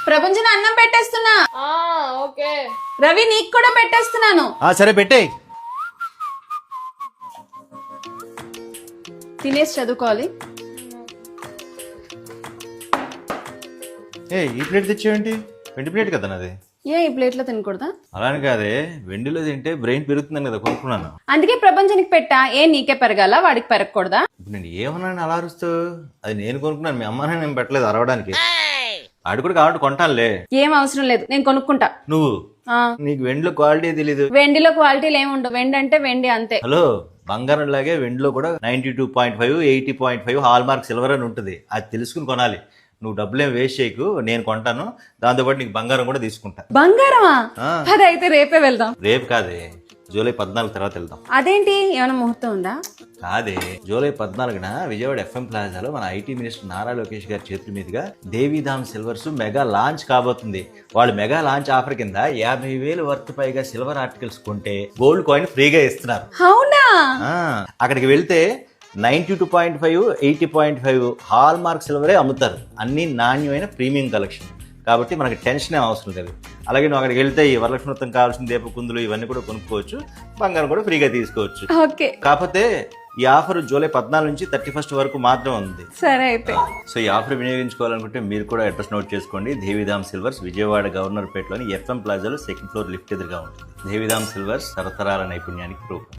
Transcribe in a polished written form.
ప్రపంచం అన్నం పెట్టేస్తున్నా. ఓకే రవి నీకు కూడా పెట్టేస్తున్నాను. సరే పెట్టేయ్. తినేసి చదువుకోవాలి. ఈ ప్లేట్ తెచ్చేవేంటి? వెండి ప్లేట్ కదా నాది. ఈ ప్లేట్లో తినకూడదా? అలానే కాదే, వెండిలో తింటే బ్రెయిన్ పెరుగుతుందని కదా కొనుక్కున్నాను. అందుకే ప్రపంచానికి పెట్టా. నీకే పెరగాల, వాడికి పెరగకూడదా? ఇప్పుడు నేను ఏమన్నాను అలా అరుస్తూ? అది నేను కొనుక్కున్నాను, మీ అమ్మ నేను పెట్టలేదు అరవడానికి. ఆడు కూడా కాబట్టి కొంటానులే. ఏం అవసరం లేదు, నేను కొనుక్కుంటా. నువ్వు నీకు వెండిలో క్వాలిటీ తెలీదు. వెండిలో క్వాలిటీలు ఏముండవు. వెండి అంటే వెండి అంతే. హలో, బంగారం లాగే వెండిలో కూడా 92.5 80.5 హాల్ మార్క్ సిల్వర్ అని ఉంటుంది. అది తెలుసుకుని కొనాలి. నువ్వు డబ్బులేం వేస్ట్ చేయకు, నేను కొంటాను. దాంతోపాటు నీకు బంగారం కూడా తీసుకుంటా. బంగారమా? అదైతే రేపే వెళ్దాం. రేపు కాదే, జూలై 14 తర్వాత వెళ్దాం. అదేంటి, ఏమైనా ముహూర్తం ఉందా? కాదే, జూలై 14న విజయవాడ FM ప్లాజాలో మన ఐటీ మినిస్టర్ నారా లోకేష్ గారి చేతుల మీదుగా దేవీధామ్ సిల్వర్స్ మెగా లాంచ్ కాబోతుంది. వాళ్ళు మెగా లాంచ్ ఆఫర్ కింద 50,000 వర్త్ పైగా సిల్వర్ ఆర్టికల్స్ కొంటే గోల్డ్ కాయిన్ ఫ్రీగా ఇస్తున్నారు. అవునా? అక్కడికి వెళ్తే 92.5 80.5 హాల్ మార్క్ సిల్వరే అమ్ముతారు. అన్ని నాణ్యమైన ప్రీమియం కలెక్షన్ కాబట్టి మనకి టెన్షన్ ఏం అవసరం లేదు. అలాగే నువ్వు అక్కడికి వెళ్తే ఈ వరలక్ష్మి వ్రతం కావాల్సిన దీపకుందులు ఇవన్నీ కూడా కొనుక్కోవచ్చు. బంగారం కూడా ఫ్రీగా తీసుకోవచ్చు. కాకపోతే ఈ ఆఫర్ జూలై 14 నుంచి 31 వరకు మాత్రం ఉంది. సరే అయితే. సో ఈ ఆఫర్ వినియోగించుకోవాలనుకుంటే మీరు కూడా అడ్రస్ నోట్ చేసుకోండి. దేవీధామ్ సిల్వర్స్, విజయవాడ గవర్నర్ పేటలోని FM ప్లాజాలో 2nd ఫ్లోర్ లిఫ్ట్ ఎదురుగా ఉంటుంది. దేవీధామ్ సిల్వర్స్ తరతరాల నైపుణ్యానికి రూపం.